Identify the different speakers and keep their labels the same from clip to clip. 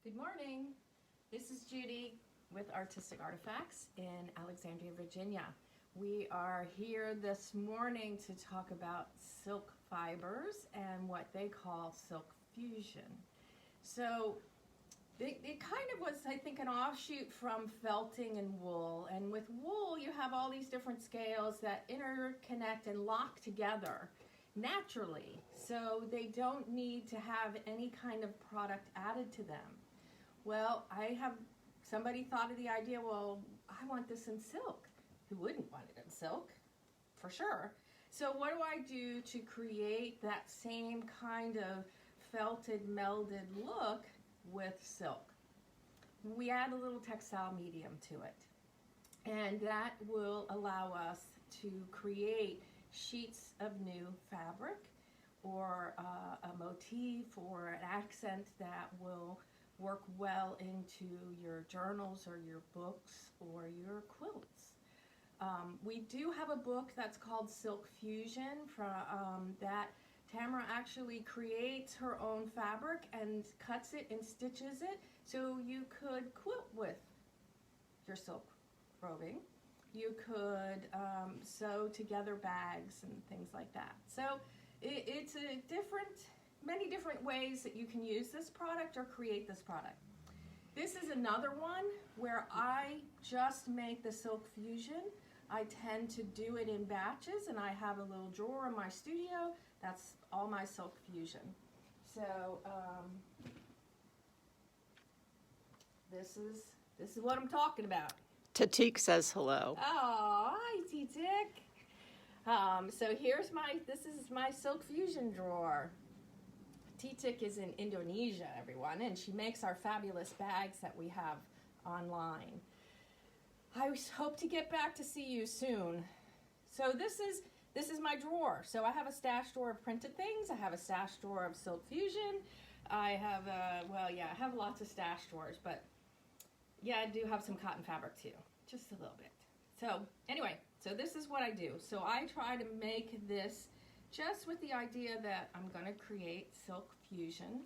Speaker 1: Good morning. This is Judy with Artistic Artifacts in Alexandria, Virginia. We are here this morning to talk about silk fibers and what they call silk fusion. So it kind of was, I think, an offshoot from felting and wool. And with wool, you have all these different scales that interconnect and lock together naturally. So they don't need to have any kind of product added to them. Well, somebody thought of the idea, well, I want this in silk. Who wouldn't want it in silk? For sure. So what do I do to create that same kind of felted, melded look with silk? We add a little textile medium to it. And that will allow us to create sheets of new fabric or a motif or an accent that will work well into your journals or your books or your quilts. We do have a book that's called Silk Fusion that Tamara actually creates her own fabric and cuts it and stitches it so you could quilt with your silk roving. You could sew together bags and things like that. So it's many different ways that you can use this product or create this product. This is another one where I just make the silk fusion. I tend to do it in batches, and I have a little drawer in my studio. That's all my silk fusion. So this is what I'm talking about.
Speaker 2: Tatik says hello.
Speaker 1: Oh, hi, Tatik. So this is my silk fusion drawer. Tatik is in Indonesia, everyone, and she makes our fabulous bags that we have online. I hope to get back to see you soon. So this is my drawer. So I have a stash drawer of printed things. I have a stash drawer of silk fusion. I have lots of stash drawers, but yeah, I do have some cotton fabric too, just a little bit. So anyway, so this is what I do. So I try to make this just with the idea that I'm going to create silk fusion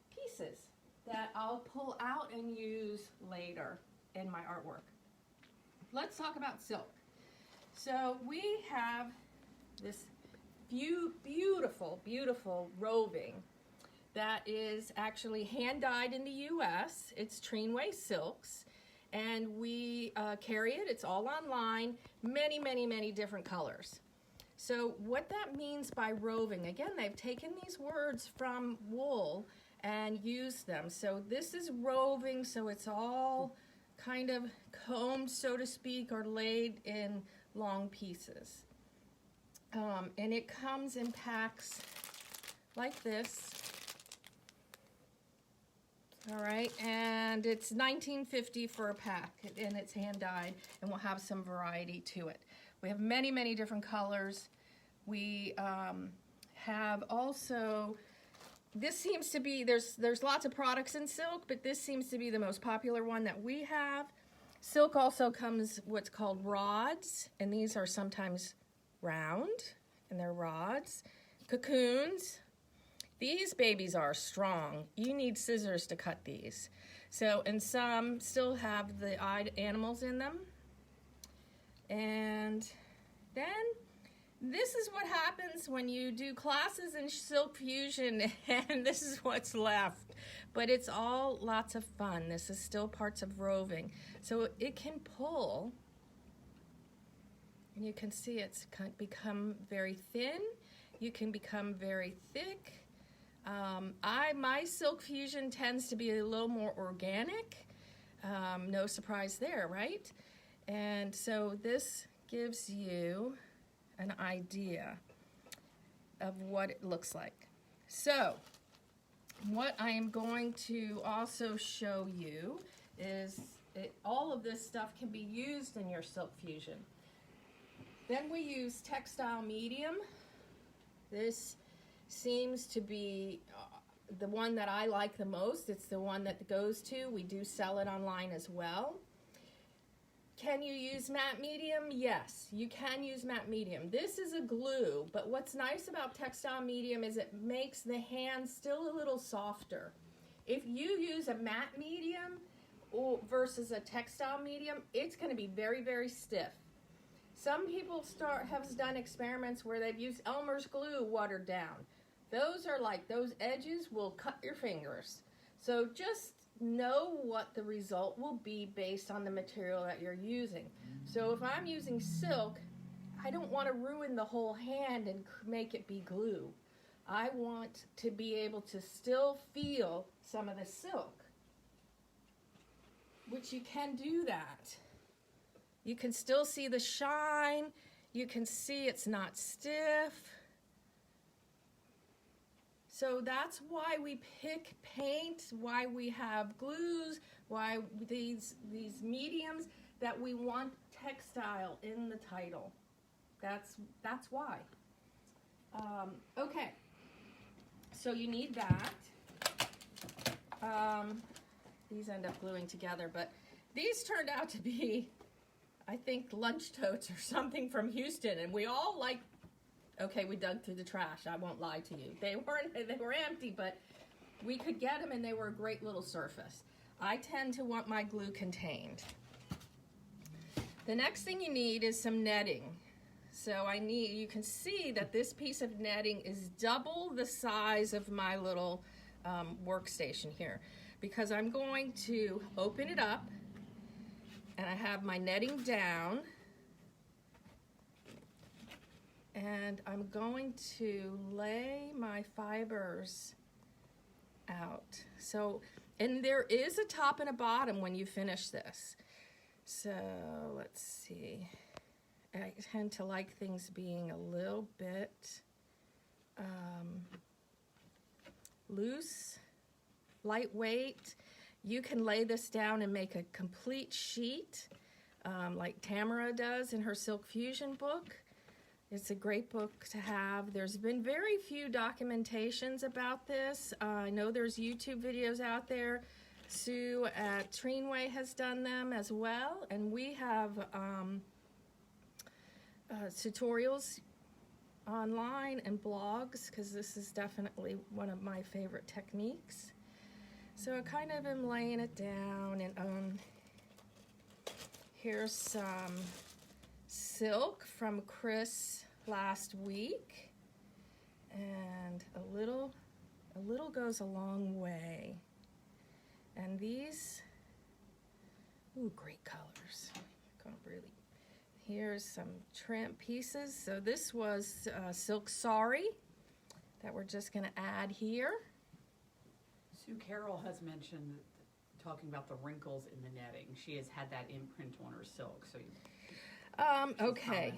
Speaker 1: pieces that I'll pull out and use later in my artwork. Let's talk about silk. So we have this beautiful, beautiful roving that is actually hand dyed in the US. It's Treenway Silks, and we carry it. It's all online, many, many, many different colors. So what that means by roving, again, they've taken these words from wool and used them. So this is roving, so it's all kind of combed, so to speak, or laid in long pieces. And it comes in packs like this. All right, and it's $19.50 for a pack, and it's hand dyed, and we'll have some variety to it. We have many, many different colors. We have also, this seems to be, there's lots of products in silk, but this seems to be the most popular one that we have. Silk also comes what's called rods, and these are sometimes round, and they're rods. Cocoons. These babies are strong. You need scissors to cut these. So, and some still have the eyed animals in them. And then this is what happens when you do classes in silk fusion, and this is what's left. But it's all lots of fun. This is still parts of roving. So it can pull, and you can see it's become very thin. You can become very thick. My silk fusion tends to be a little more organic. No surprise there, right? And so this gives you an idea of what it looks like. So what I am going to also show you is all of this stuff can be used in your silk fusion. Then we use textile medium. This seems to be the one that I like the most. It's the one that goes to. We do sell it online as well. Can you use matte medium? Yes, you can use matte medium. This is a glue, but what's nice about textile medium is it makes the hand still a little softer. if you use a matte medium versus a textile medium, it's going to be very, very stiff. Some people have done experiments where they've used Elmer's glue watered down. Those are like, those edges will cut your fingers. So just know what the result will be based on the material that you're using. So if I'm using silk, I don't want to ruin the whole hand and make it be glue. I want to be able to still feel some of the silk, which you can do that. You can still see the shine. You can see it's not stiff. So that's why we pick paint, why we have glues, why these mediums, that we want textile in the title. That's why. Okay, so you need that. These end up gluing together, but these turned out to be, I think, lunch totes or something from Houston, and we all like. Okay, we dug through the trash. I won't lie to you. They were empty, but we could get them, and they were a great little surface. I tend to want my glue contained. The next thing you need is some netting. So you can see that this piece of netting is double the size of my little workstation here, because I'm going to open it up, and I have my netting down. And I'm going to lay my fibers out. So, and there is a top and a bottom when you finish this. So, let's see. I tend to like things being a little bit loose, lightweight. You can lay this down and make a complete sheet like Tamara does in her Silk Fusion book. It's a great book to have. There's been very few documentations about this. I know there's YouTube videos out there. Sue at Treenway has done them as well. And we have tutorials online and blogs, because this is definitely one of my favorite techniques. So I kind of am laying it down, and here's some silk from Chris last week, and a little goes a long way. And these, ooh, great colors. Here's some trim pieces. So this was silk Sari that we're just going to add here.
Speaker 3: Sue Carroll has mentioned talking about the wrinkles in the netting. She has had that imprint on her silk. So
Speaker 1: okay.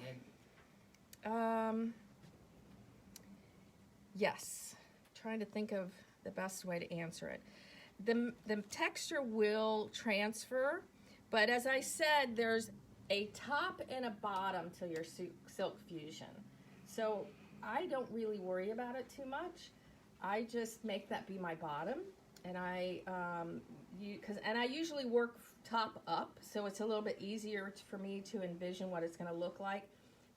Speaker 1: Yes. Trying to think of the best way to answer it. The texture will transfer, but as I said, there's a top and a bottom to your Silk Fusion. So I don't really worry about it too much. I just make that be my bottom, and I usually work top up, so it's a little bit easier for me to envision what it's going to look like.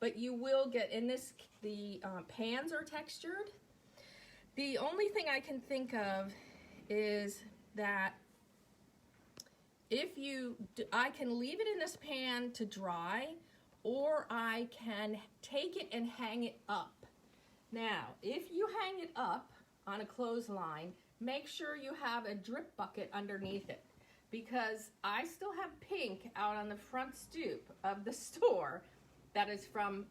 Speaker 1: But you will get, in this, the pans are textured. The only thing I can think of is that I can leave it in this pan to dry, or I can take it and hang it up. Now, if you hang it up on a clothesline, make sure you have a drip bucket underneath it, because I still have pink out on the front stoop of the store that is from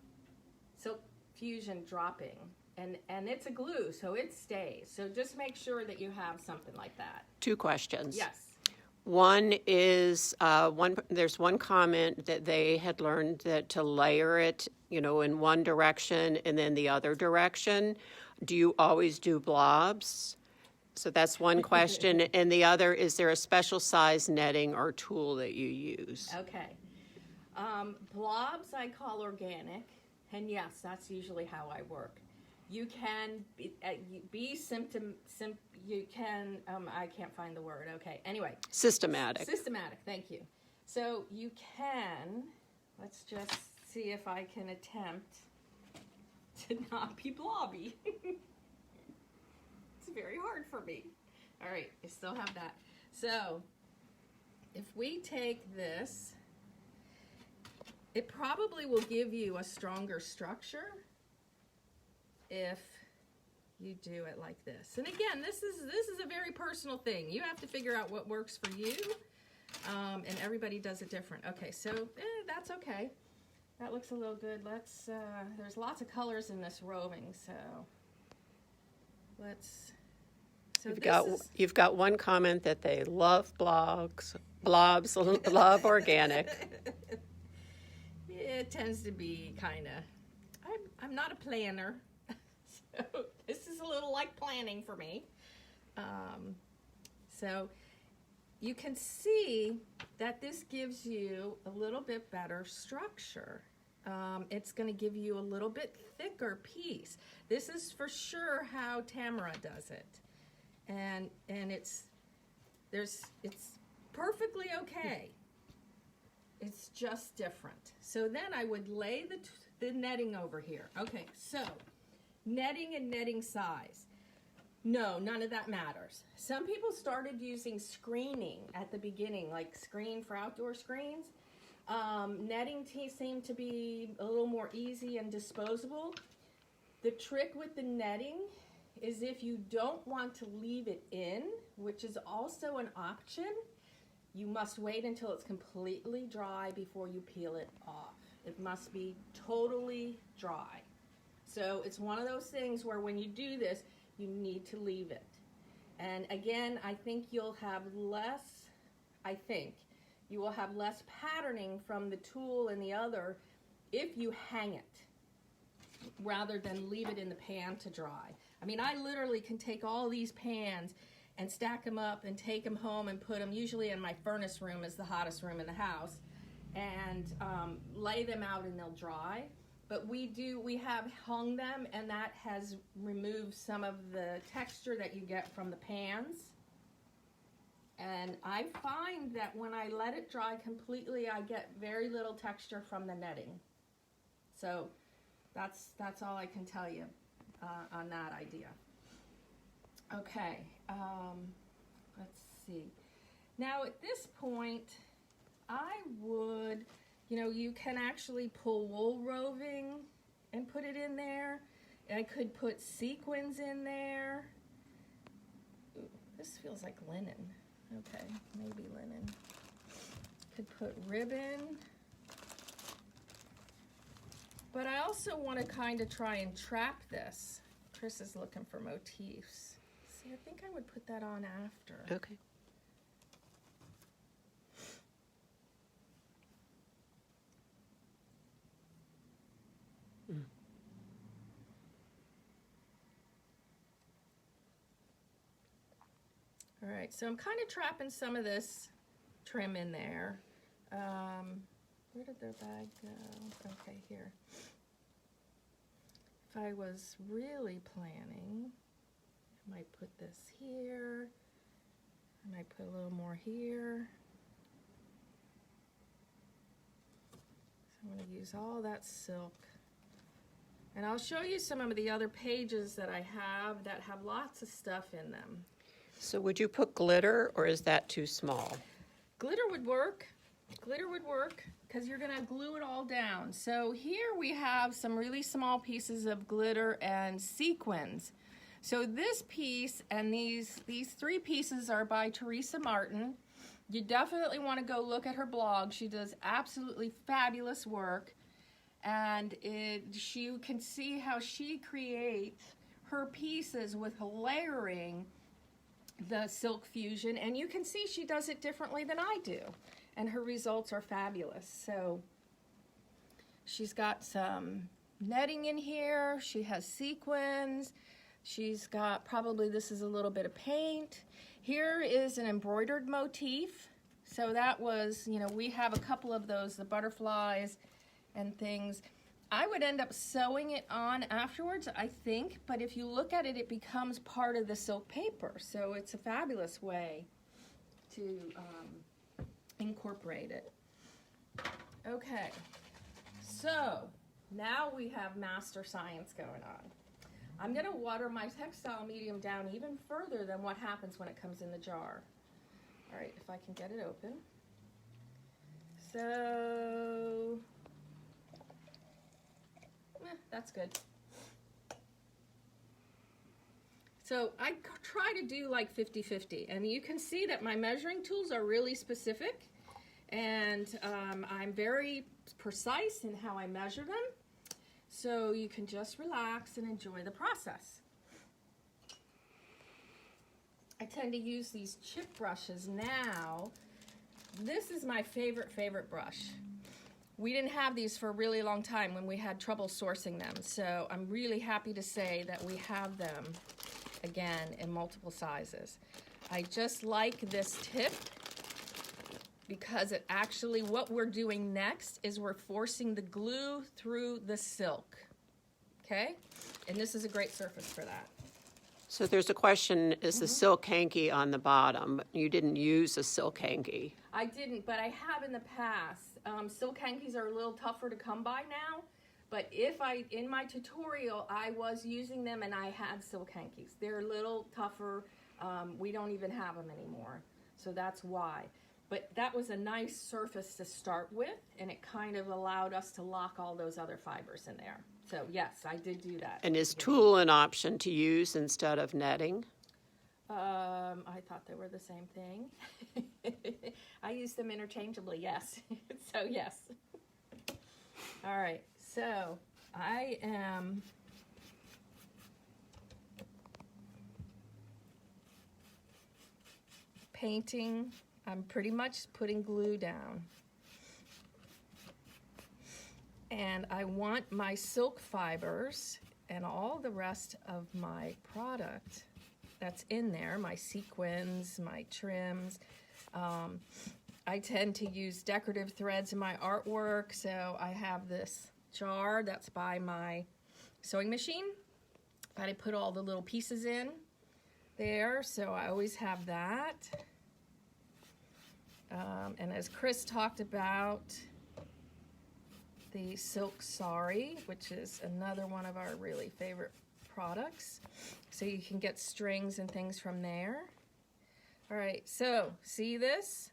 Speaker 1: Silk Fusion dropping, and it's a glue, so it stays. So just make sure that you have something like that.
Speaker 2: 2 questions.
Speaker 1: Yes.
Speaker 2: One is, there's one comment that they had learned that to layer it, in one direction and then the other direction. Do you always do blobs? So that's one question. And the other, is there a special size netting or tool that you use?
Speaker 1: Okay. Blobs I call organic, and yes, that's usually how I work. You can I can't find the word. Okay, anyway.
Speaker 2: Systematic.
Speaker 1: Systematic, thank you. So you can, let's just see if I can attempt to not be blobby. It's very hard for me. All right, I still have that. So, if we take this, it probably will give you a stronger structure if you do it like this. And again, this is a very personal thing. You have to figure out what works for you, and everybody does it different. Okay, so that's okay. That looks a little good. Let's. There's lots of colors in this roving, so let's. So
Speaker 2: You've got one comment that they love blobs, love organic.
Speaker 1: It tends to be kind of. I'm not a planner. So this is a little like planning for me. So you can see that this gives you a little bit better structure. It's going to give you a little bit thicker piece. This is for sure how Tamara does it. And it's perfectly okay. It's just different. So then I would lay the netting over here. Okay, so netting and netting size. No, none of that matters. Some people started using screening at the beginning, like screen for outdoor screens. Netting seemed to be a little more easy and disposable. The trick with the netting is if you don't want to leave it in, which is also an option, you must wait until it's completely dry before you peel it off. It must be totally dry. So it's one of those things where when you do this, you need to leave it. And again, I think you will have less patterning from the tool and the other if you hang it rather than leave it in the pan to dry. I mean, I literally can take all these pans and stack them up and take them home and put them, usually in my furnace room is the hottest room in the house, and lay them out and they'll dry. But we have hung them, and that has removed some of the texture that you get from the pans. And I find that when I let it dry completely, I get very little texture from the netting. So that's all I can tell you on that idea. Okay, let's see. Now at this point, I would, you can actually pull wool roving and put it in there. I could put sequins in there. Ooh, this feels like linen. Okay, maybe linen. Could put ribbon. But I also want to kind of try and trap this. Chris is looking for motifs. See, I think I would put that on after.
Speaker 2: Okay.
Speaker 1: All right, so I'm kind of trapping some of this trim in there. Where did the bag go? Okay, here. If I was really planning, I might put this here. I might put a little more here. So I'm going to use all that silk. And I'll show you some of the other pages that I have that have lots of stuff in them.
Speaker 2: So would you put glitter, or is that too small?
Speaker 1: Glitter would work. Glitter would work because you're going to glue it all down. So here we have some really small pieces of glitter and sequins. So this piece and these three pieces are by Teresa Martin. You definitely want to go look at her blog. She does absolutely fabulous work. And you can see how she creates her pieces with layering the silk fusion, and you can see she does it differently than I do, and her results are fabulous. So she's got some netting in here, she has sequins, she's got probably, this is a little bit of paint. Here is an embroidered motif. So that was, we have a couple of those, the butterflies and things. I would end up sewing it on afterwards, I think, but if you look at it, it becomes part of the silk paper. So it's a fabulous way to incorporate it. Okay, so now we have master science going on. I'm going to water my textile medium down even further than what happens when it comes in the jar. All right, if I can get it open. So, that's good. So I try to do like 50-50, and you can see that my measuring tools are really specific, and I'm very precise in how I measure them, so you can just relax and enjoy the process. I tend to use these chip brushes now. This is my favorite brush. We didn't have these for a really long time when we had trouble sourcing them, so I'm really happy to say that we have them again in multiple sizes. I just like this tip because it actually, what we're doing next is we're forcing the glue through the silk, okay? And this is a great surface for that.
Speaker 2: So there's a question, is the silk hanky on the bottom? You didn't use a silk hanky.
Speaker 1: I didn't, but I have in the past. Silk hankies are a little tougher to come by now, but in my tutorial, I was using them and I had silk hankies. They're a little tougher. We don't even have them anymore, so that's why. But that was a nice surface to start with, and it kind of allowed us to lock all those other fibers in there. So yes, I did do that.
Speaker 2: And is tulle an option to use instead of netting?
Speaker 1: I thought they were the same thing. I use them interchangeably, yes. So yes. All right, so I am painting. I'm pretty much putting glue down. And I want my silk fibers and all the rest of my product that's in there, my sequins, my trims. I tend to use decorative threads in my artwork, so I have this jar that's by my sewing machine that I put all the little pieces in there, so I always have that. And as Chris talked about, the silk Sari, which is another one of our really favorite products. So you can get strings and things from there. All right, so see this?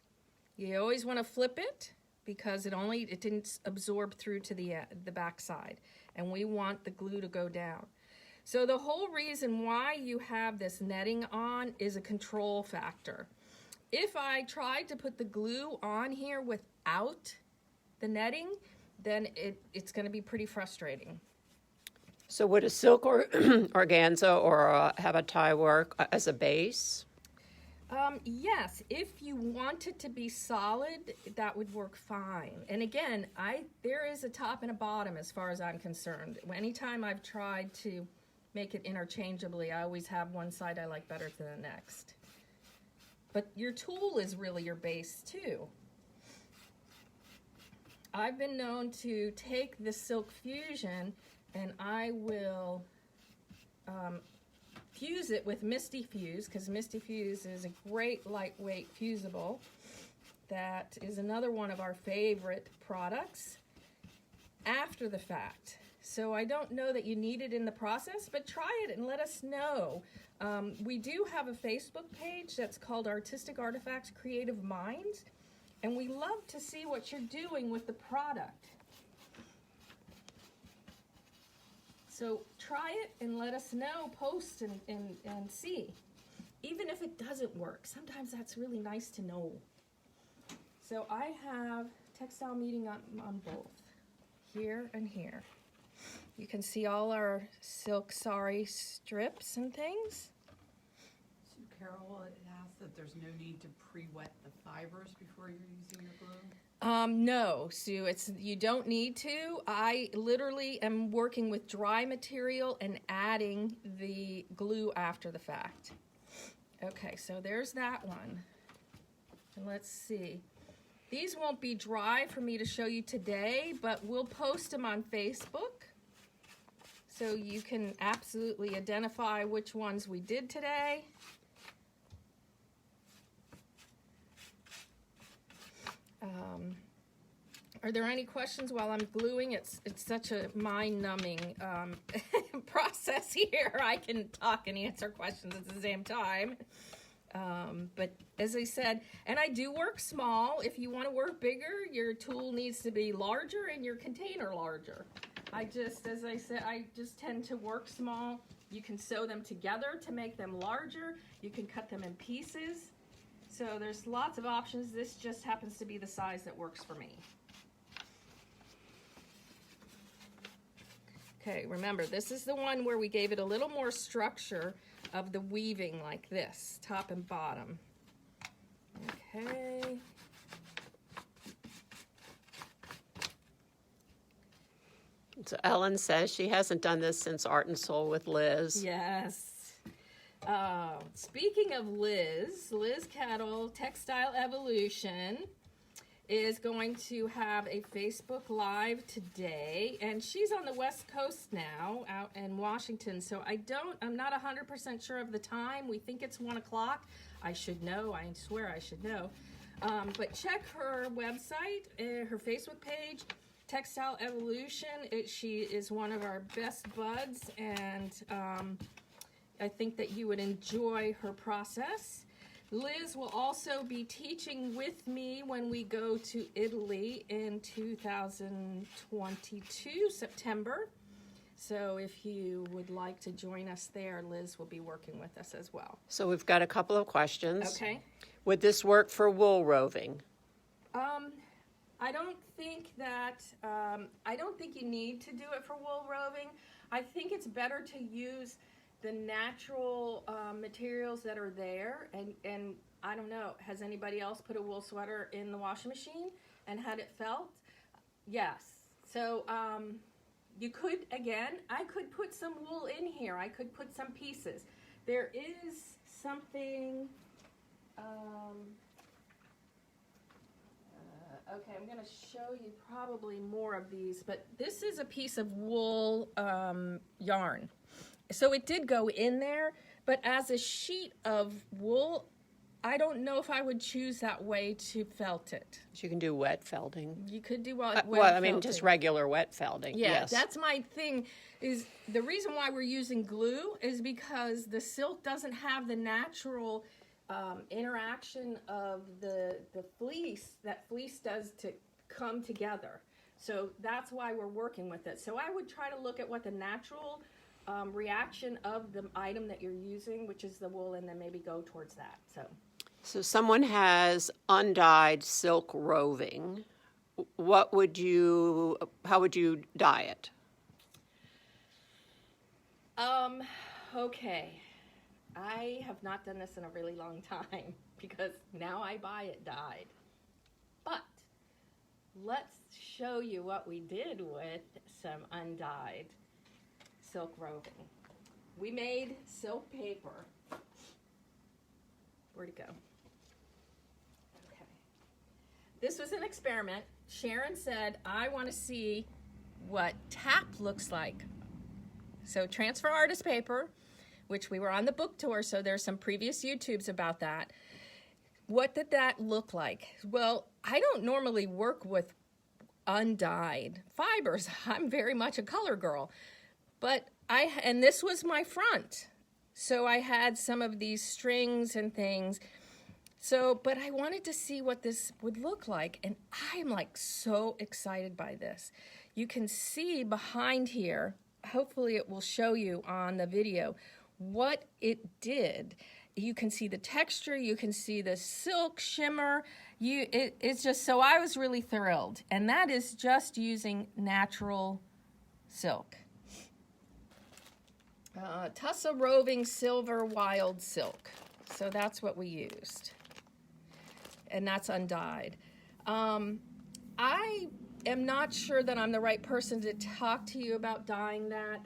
Speaker 1: You always want to flip it because it didn't absorb through to the back side, and we want the glue to go down. So the whole reason why you have this netting on is a control factor. If I tried to put the glue on here without the netting, then it's going to be pretty frustrating.
Speaker 2: So would a silk or organza or have a tie work as a base?
Speaker 1: Yes, if you want it to be solid, that would work fine. And again, there is a top and a bottom as far as I'm concerned. Anytime I've tried to make it interchangeably, I always have one side I like better than the next. But your tool is really your base too. I've been known to take the Silk Fusion and I will fuse it with Misty Fuse, because Misty Fuse is a great lightweight fusible. That is another one of our favorite products after the fact. So I don't know that you need it in the process, but try it and let us know. We do have a Facebook page that's called Artistic Artifacts Creative Minds, and we love to see what you're doing with the product. So try it and let us know, post and see. Even if it doesn't work, sometimes that's really nice to know. So I have textile meeting on both, here and here. You can see all our silk Sari strips and things.
Speaker 3: So Carol, it asks that there's no need to pre-wet the fibers before you're using your glue?
Speaker 1: No, Sue, you don't need to. I literally am working with dry material and adding the glue after the fact. Okay, so there's that one. And let's see. These won't be dry for me to show you today, but we'll post them on Facebook so you can absolutely identify which ones we did today. Are there any questions while I'm gluing? It's such a mind-numbing process here. I can talk and answer questions at the same time. But as I said, and I do work small. If you want to work bigger, your tool needs to be larger and your container larger. As I said, I just tend to work small. You can sew them together to make them larger. You can cut them in pieces. So there's lots of options. This just happens to be the size that works for me. Okay, remember, this is the one where we gave it a little more structure of the weaving like this, top and bottom. Okay.
Speaker 2: So Ellen says she hasn't done this since Art and Soul with Liz.
Speaker 1: Yes. Speaking of Liz Kettle, Textile Evolution is going to have a Facebook Live today, and she's on the West Coast now, out in Washington, so I'm not 100% sure of the time. We think it's 1 o'clock. I should know, I swear I should know. But check her website, her Facebook page, Textile Evolution. She is one of our best buds, and I think that you would enjoy her process. Liz will also be teaching with me when we go to Italy in 2022, September. So if you would like to join us there, Liz will be working with us as well.
Speaker 2: So we've got a couple of questions.
Speaker 1: Okay.
Speaker 2: Would this work for wool roving?
Speaker 1: I don't think you need to do it for wool roving. I think it's better to use the natural materials that are there, and I don't know, has anybody else put a wool sweater in the washing machine and had it felt? Yes. So you could, again, I could put some wool in here. I could put some pieces. There is something, okay, I'm going to show you probably more of these, but this is a piece of wool yarn. So it did go in there, but as a sheet of wool, I don't know if I would choose that way to felt it.
Speaker 2: You can do wet felting.
Speaker 1: You could do wet
Speaker 2: well, I mean,
Speaker 1: felting.
Speaker 2: just regular wet felting.
Speaker 1: Yeah,
Speaker 2: yes.
Speaker 1: That's my thing. Is the reason why we're using glue is because the silk doesn't have the natural interaction of the fleece that fleece does to come together. So that's why we're working with it. So I would try to look at what the natural reaction of the item that you're using, which is the wool, and then maybe go towards that. So
Speaker 2: someone has undyed silk roving. How would you dye it?
Speaker 1: Okay. I have not done this in a really long time because now I buy it dyed. But let's show you what we did with some undyed silk roving. We made silk paper. Where'd it go? Okay. This was an experiment. Sharon said, I want to see what tap looks like. So transfer artist paper, which we were on the book tour, so there's some previous YouTubes about that. What did that look like? Well, I don't normally work with undyed fibers. I'm very much a color girl. But and this was my front. So I had some of these strings and things. So, but I wanted to see what this would look like. And I'm like so excited by this. You can see behind here, hopefully it will show you on the video, what it did. You can see the texture, you can see the silk shimmer. It's just, so I was really thrilled. And that is just using natural silk. Tussa Roving Silver Wild Silk. So that's what we used. And that's undyed. I am not sure that I'm the right person to talk to you about dyeing that.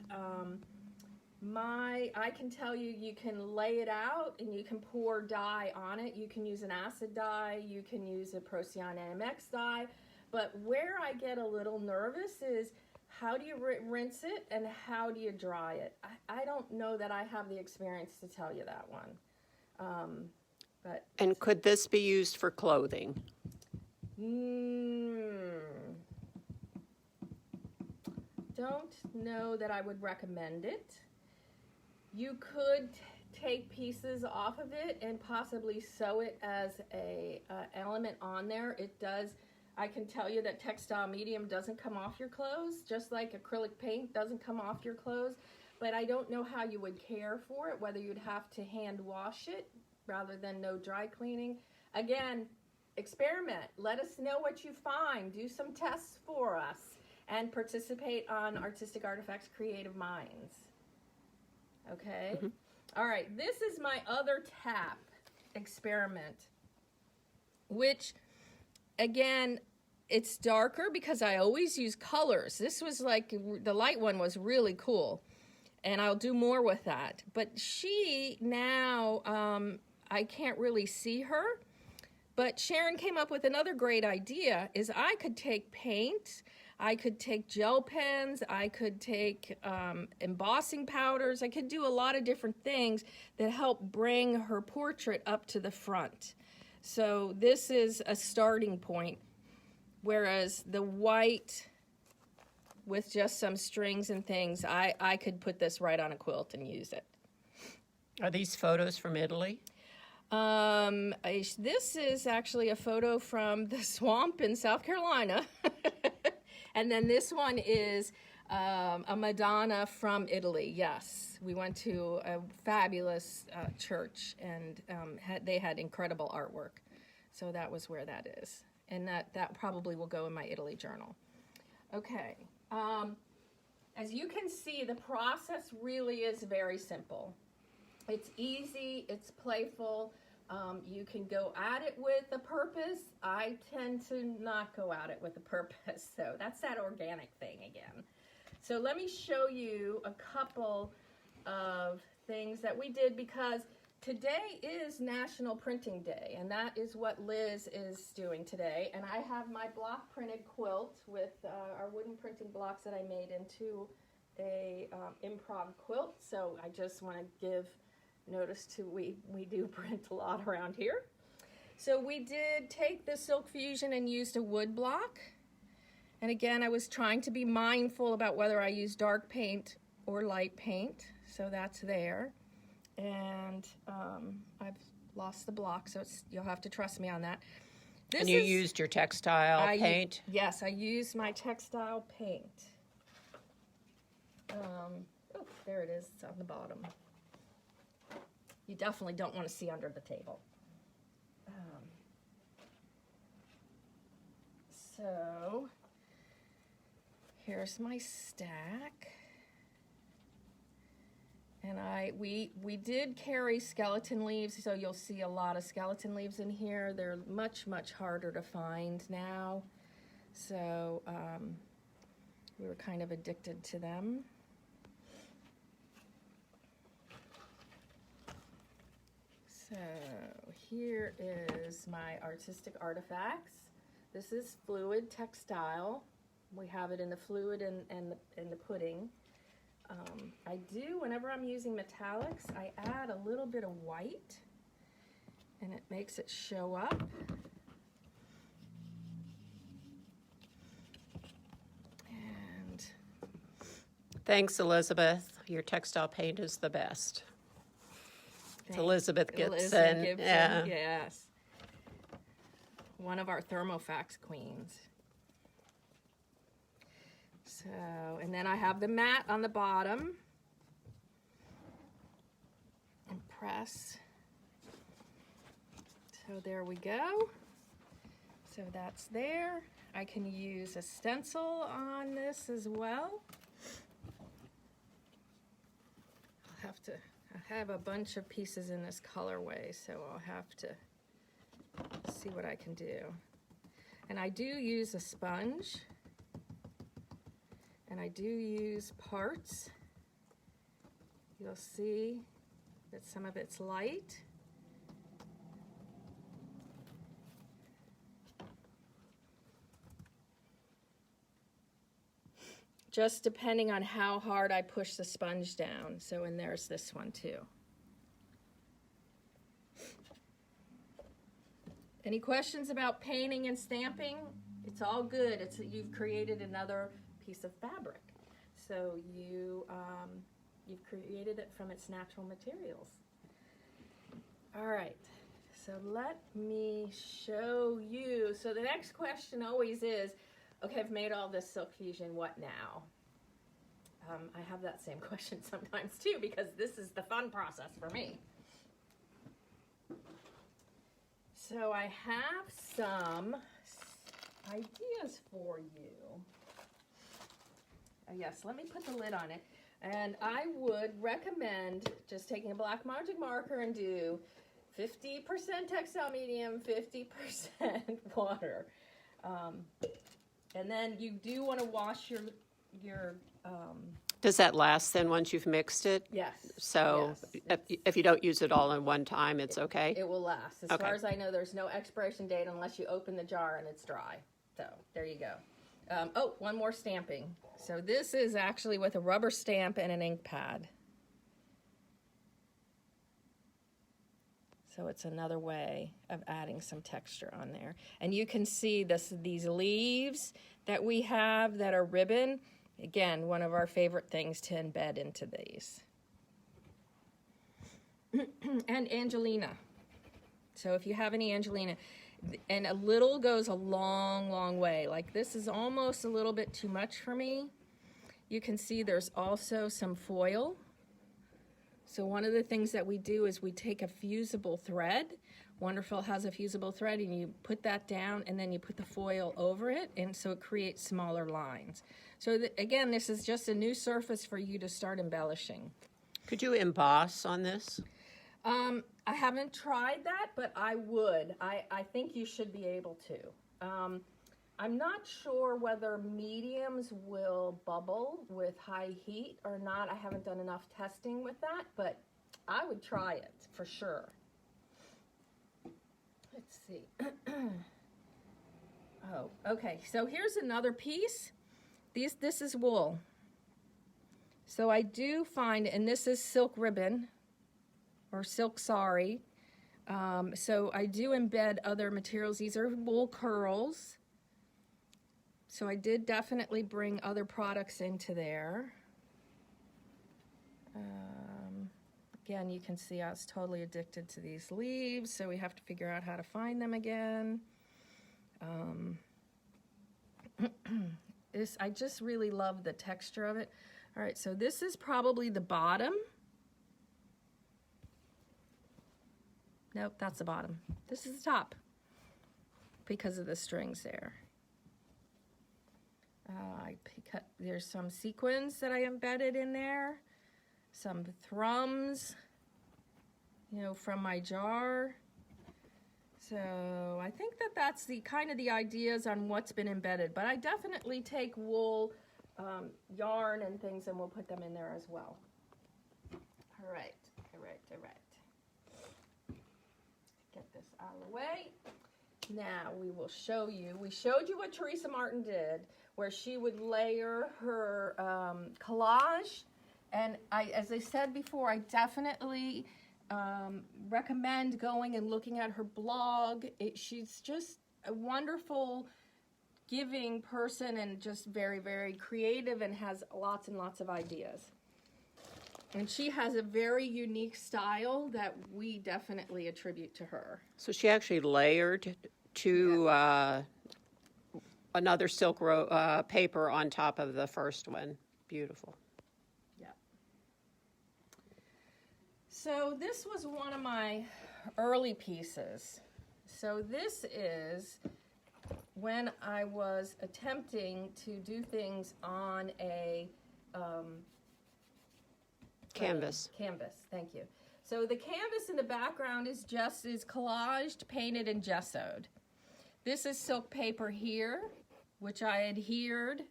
Speaker 1: I can tell you, you can lay it out and you can pour dye on it. You can use an acid dye, you can use a Procyon MX dye. But where I get a little nervous is, how do you rinse it and how do you dry it? I don't know that I have the experience to tell you that one.
Speaker 2: And could this be used for clothing?
Speaker 1: don't know that I would recommend it. You could take pieces off of it and possibly sew it as a element on there. It does. I can tell you that textile medium doesn't come off your clothes, just like acrylic paint doesn't come off your clothes. But I don't know how you would care for it, whether you'd have to hand wash it rather than no dry cleaning. Again, experiment. Let us know what you find. Do some tests for us and participate on Artistic Artifacts Creative Minds. Okay?
Speaker 2: Mm-hmm.
Speaker 1: All right, this is my other tap experiment, which, again, it's darker because I always use colors. This was like, the light one was really cool, and I'll do more with that. But she now, I can't really see her, but Sharon came up with another great idea, is I could take paint, I could take gel pens, I could take embossing powders, I could do a lot of different things that help bring her portrait up to the front. So this is a starting point, whereas the white with just some strings and things, I could put this right on a quilt and use it.
Speaker 2: Are these photos from Italy?
Speaker 1: This is actually a photo from the swamp in South Carolina. And then this one is a Madonna from Italy. Yes, we went to a fabulous church, and they had incredible artwork. So that was where that is. And that probably will go in my Italy journal. Okay. As you can see, the process really is very simple. It's easy, it's playful. You can go at it with a purpose. I tend to not go at it with a purpose, so that's that organic thing again. So let me show you a couple of things that we did, because today is National Printing Day, and that is what Liz is doing today. And I have my block printed quilt with our wooden printing blocks that I made into a improv quilt. So I just want to give notice to we do print a lot around here. So we did take the Silk Fusion and used a wood block. And again, I was trying to be mindful about whether I use dark paint or light paint. So that's there. And I've lost the block, so you'll have to trust me on that.
Speaker 2: And you used your textile paint?
Speaker 1: Yes, I used my textile paint. Oh, there it is. It's on the bottom. You definitely don't want to see under the table. So here's my stack. And we did carry skeleton leaves, so you'll see a lot of skeleton leaves in here. They're much, much harder to find now. So we were kind of addicted to them. So here is my Artistic Artifacts. This is fluid textile. We have it in the fluid and the pudding. I do, whenever I'm using metallics, I add a little bit of white, and it makes it show up. And
Speaker 2: thanks, Elizabeth. Your textile paint is the best. It's Elizabeth Gibson. Yeah.
Speaker 1: Yes. One of our Thermofax queens. So, and then I have the mat on the bottom. And press. So there we go. So that's there. I can use a stencil on this as well. I have a bunch of pieces in this colorway, so I'll have to see what I can do. And I do use a sponge, and I do use parts. You'll see that some of it's light. Just depending on how hard I push the sponge down. So, and there's this one too. Any questions about painting and stamping? It's all good. You've created another piece of fabric. so you've created it from its natural materials. All right, so let me show you. So the next question always is, okay, I've made all this silk fusion, what now? I have that same question sometimes too, because this is the fun process for me. So I have some ideas for you. Oh yes, let me put the lid on it. And I would recommend just taking a black magic marker and do 50% textile medium, 50% water. And then you do want to wash your
Speaker 2: Does that last then once you've mixed it?
Speaker 1: yes.
Speaker 2: So
Speaker 1: yes,
Speaker 2: if you don't use it all in one time, it's okay?
Speaker 1: it will last. As
Speaker 2: Okay.
Speaker 1: far as I know, there's no expiration date unless you open the jar and it's dry. So there you go. Oh, one more stamping. So this is actually with a rubber stamp and an ink pad. So it's another way of adding some texture on there. And you can see these leaves that we have that are ribbon. Again, one of our favorite things to embed into these. And Angelina. So if you have any Angelina, and a little goes a long, long way. Like this is almost a little bit too much for me. You can see there's also some foil. So one of the things that we do is we take a fusible thread. Wonderful has a fusible thread, and you put that down and then you put the foil over it, and so it creates smaller lines. So again, this is just a new surface for you to start embellishing.
Speaker 2: Could you emboss on this?
Speaker 1: I haven't tried that, but I would. I think you should be able to. I'm not sure whether mediums will bubble with high heat or not. I haven't done enough testing with that, but I would try it for sure. Let's see. Oh, okay. So here's another piece. This is wool. So I do find, and this is silk ribbon or silk sari. So I do embed other materials. These are wool curls. So I did definitely bring other products into there. Again, you can see I was totally addicted to these leaves, so we have to figure out how to find them again. I just really love the texture of it. All right, so this is probably the bottom. Nope, that's the bottom. This is the top because of the strings there. There's some sequins that I embedded in there, some thrums, you know, from my jar. So I think that's the kind of the ideas on what's been embedded, but I definitely take wool, yarn and things, and we'll put them in there as well. All right. Get this out of the way. Now we will show you. We showed you what Teresa Martin did, where she would layer her collage. And as I said before, I definitely recommend going and looking at her blog. She's just a wonderful, giving person and just very, very creative and has lots and lots of ideas. And she has a very unique style that we definitely attribute to her.
Speaker 2: So she actually layered to another silk paper on top of the first one. Beautiful.
Speaker 1: Yeah. So this was one of my early pieces. So this is when I was attempting to do things on a
Speaker 2: Canvas.
Speaker 1: Canvas, thank you. So the canvas in the background is collaged, painted, and gessoed. This is silk paper here, which I adhered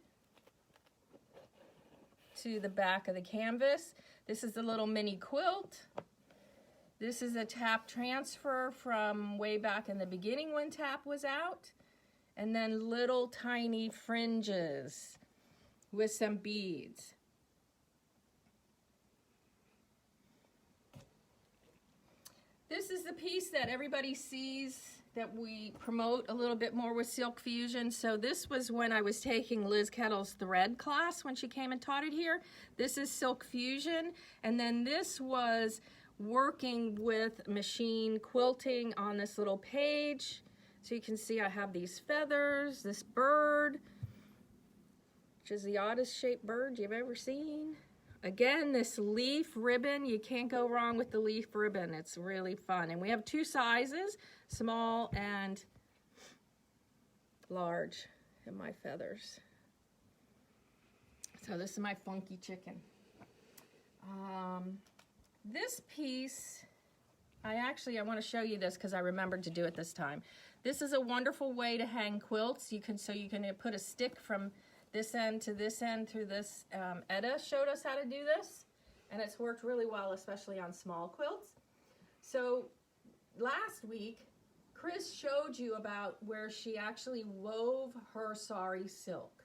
Speaker 1: to the back of the canvas. This is a little mini quilt. This is a tap transfer from way back in the beginning when tap was out. And then little tiny fringes with some beads. This is the piece that everybody sees that we promote a little bit more with Silk Fusion. So this was when I was taking Liz Kettle's thread class when she came and taught it here. This is Silk Fusion, and then this was working with machine quilting on this little page. So you can see I have these feathers, this bird, which is the oddest shaped bird you've ever seen. Again, this leaf ribbon, you can't go wrong with the leaf ribbon. It's really fun. And we have 2 sizes, small and large in my feathers. So this is my funky chicken. This piece, I want to show you this because I remembered to do it this time. This is a wonderful way to hang quilts. You can put a stick from this end to this end through this. Etta showed us how to do this, and it's worked really well, especially on small quilts. So last week, Chris showed you about where she actually wove her Sari silk.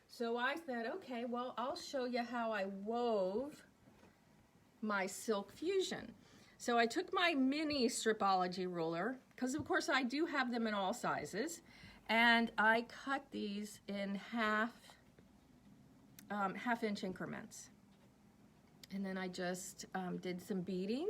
Speaker 1: So I said, okay, well, I'll show you how I wove my Silk Fusion. So I took my mini Stripology ruler, because of course I do have them in all sizes, and I cut these in half-inch increments. And then I just did some beading,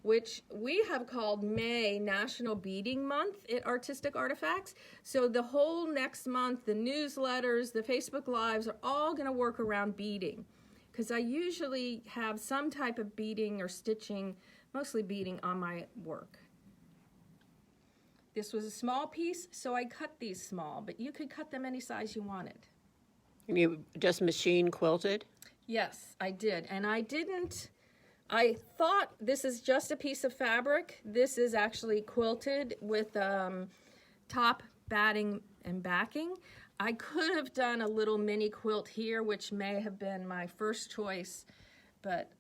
Speaker 1: which we have called May National Beading Month at Artistic Artifacts. So the whole next month, the newsletters, the Facebook Lives are all going to work around beading, because I usually have some type of beading or stitching, mostly beading, on my work. This was a small piece, so I cut these small, but you could cut them any size you wanted.
Speaker 2: And you just machine quilted?
Speaker 1: Yes, I did. And I thought this is just a piece of fabric. This is actually quilted with top batting and backing. I could have done a little mini quilt here, which may have been my first choice, but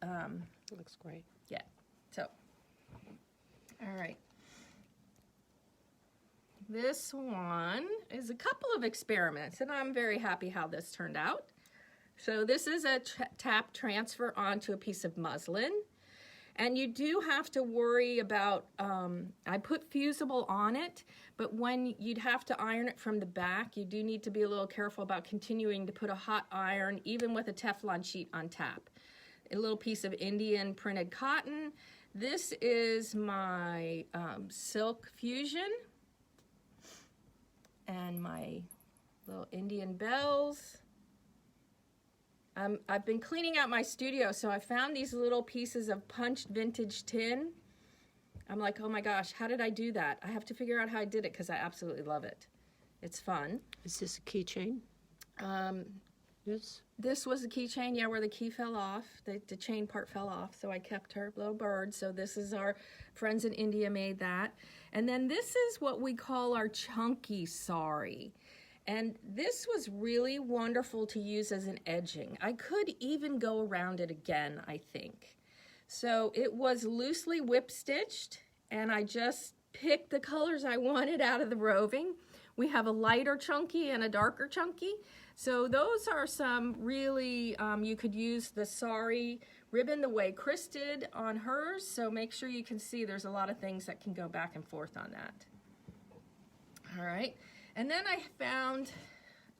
Speaker 2: Looks great.
Speaker 1: yeah. So, all right. This one is a couple of experiments, and I'm very happy how this turned out. So this is a tap transfer onto a piece of muslin, and you do have to worry about, I put fusible on it, but when you'd have to iron it from the back, you do need to be a little careful about continuing to put a hot iron, even with a Teflon sheet on tap. A little piece of Indian printed cotton. This is my Silk Fusion, and my little Indian bells. I've been cleaning out my studio, so I found these little pieces of punched vintage tin. I'm like, oh my gosh, how did I do that? I have to figure out how I did it, because I absolutely love it. It's fun.
Speaker 2: Is this a keychain? Yes.
Speaker 1: This was a keychain, yeah, where the key fell off. The chain part fell off, so I kept her little bird. So this is our friends in India made that. And then this is what we call our chunky sari. And this was really wonderful to use as an edging. I could even go around it again, I think. So it was loosely whip stitched, and I just picked the colors I wanted out of the roving. We have a lighter chunky and a darker chunky. So those are some really, you could use the Sari ribbon the way Chris did on hers. So make sure you can see there's a lot of things that can go back and forth on that. All right. And then I found,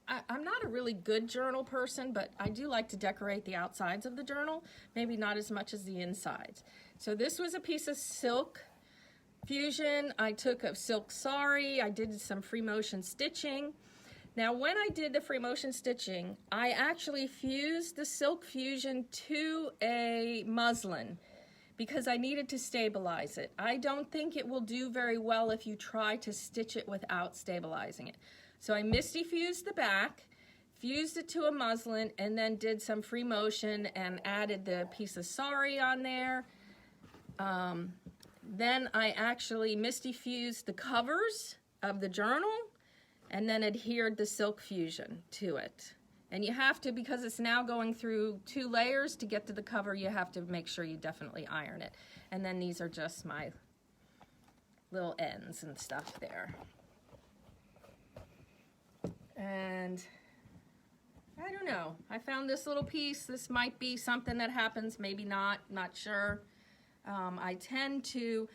Speaker 1: I'm not a really good journal person, but I do like to decorate the outsides of the journal, maybe not as much as the insides. So this was a piece of Silk Fusion. I took a silk sari. I did some free motion stitching. Now, when I did the free motion stitching, I actually fused the Silk Fusion to a muslin because I needed to stabilize it. I don't think it will do very well if you try to stitch it without stabilizing it. So I misty fused the back, fused it to a muslin, and then did some free motion and added the piece of sari on there. Then I actually misty fused the covers of the journal and then adhered the Silk Fusion to it. And you have to, because it's now going through 2 layers to get to the cover, you have to make sure you definitely iron it. And then these are just my little ends and stuff there. And I don't know, I found this little piece. This might be something that happens, maybe not sure. I tend to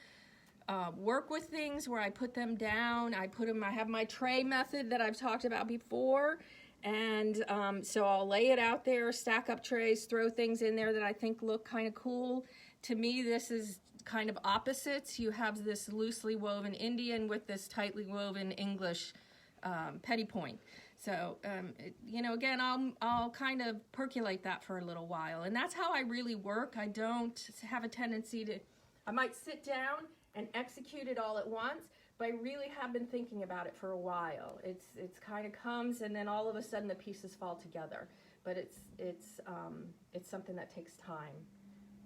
Speaker 1: work with things where I put them down. I have my tray method that I've talked about before. And so I'll lay it out there, stack up trays, throw things in there that I think look kind of cool. To me, this is kind of opposites. You have this loosely woven Indian with this tightly woven English petty point. So, again, I'll kind of percolate that for a little while. And that's how I really work. I don't have a tendency I might sit down and execute it all at once, but I really have been thinking about it for a while. It's kind of comes, and then all of a sudden the pieces fall together. But it's something that takes time,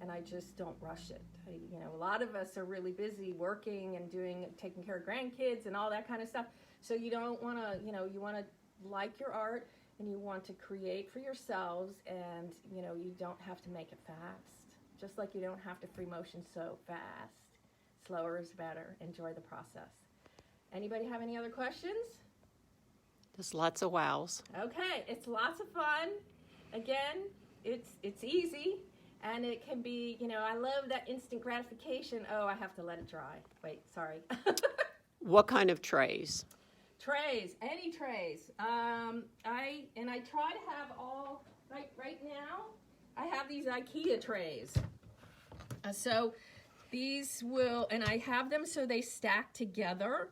Speaker 1: and I just don't rush it. A lot of us are really busy working and taking care of grandkids and all that kind of stuff. So you don't want to, you want to like your art, and you want to create for yourselves, and you don't have to make it fast. Just like you don't have to free motion so fast. Slower is better. Enjoy the process. Anybody have any other questions?
Speaker 2: Just lots of wows.
Speaker 1: Okay, it's lots of fun. Again, it's easy, and it can be, I love that instant gratification. Oh, I have to let it dry. Wait, sorry.
Speaker 2: What kind of trays?
Speaker 1: Trays, any trays. I try to have all, right now, I have these IKEA trays. So these and I have them so they stack together,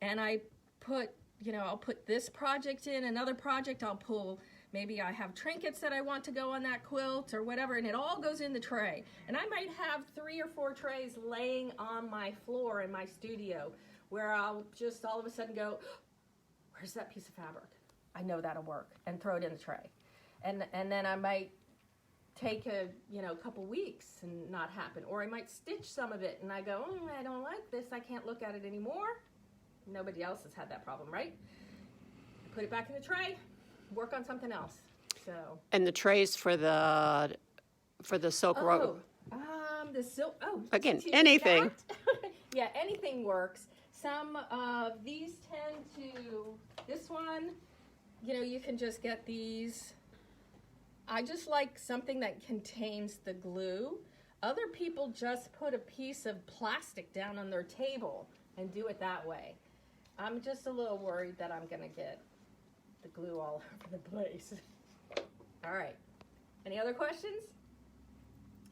Speaker 1: and I put, I'll put this project in, another project, I'll pull, maybe I have trinkets that I want to go on that quilt or whatever, and it all goes in the tray. And I might have 3 or 4 trays laying on my floor in my studio where I'll just all of a sudden go, where's that piece of fabric? I know that'll work, and throw it in the tray. And then I might take a couple weeks and not happen, or I might stitch some of it and I go, I don't like this, I can't look at it anymore. Nobody else has had that problem, right? Put it back in the tray, work on something else. So
Speaker 2: And the trays for the silk rope.
Speaker 1: The silk.
Speaker 2: Again,
Speaker 1: to
Speaker 2: anything.
Speaker 1: that. Yeah, anything works. Some of these tend to. This one, you can just get these. I just like something that contains the glue. Other people just put a piece of plastic down on their table and do it that way. I'm just a little worried that I'm gonna get the glue all over the place. All right, any other questions?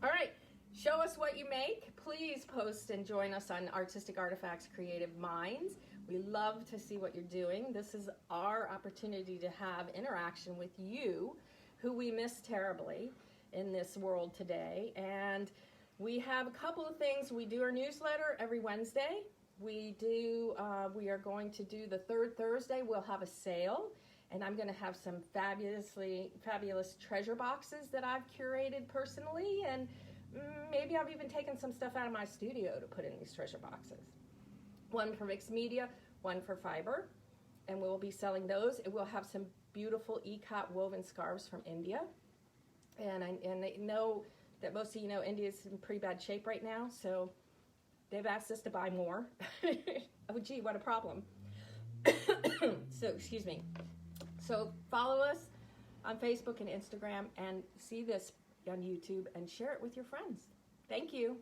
Speaker 1: All right, show us what you make. Please post and join us on Artistic Artifacts Creative Minds. We love to see what you're doing. This is our opportunity to have interaction with you, who we miss terribly in this world today. And we have a couple of things. We do our newsletter every Wednesday. We are going to do the third Thursday. We'll have a sale, and I'm going to have some fabulous treasure boxes that I've curated personally, and maybe I've even taken some stuff out of my studio to put in these treasure boxes. One for mixed media, one for fiber, and we'll be selling those. It will have some beautiful ikat woven scarves from India, and I know that most of you know India's in pretty bad shape right now, so they've asked us to buy more. Oh gee, what a problem. So excuse me. So follow us on Facebook and Instagram, and see this on YouTube and share it with your friends. Thank you.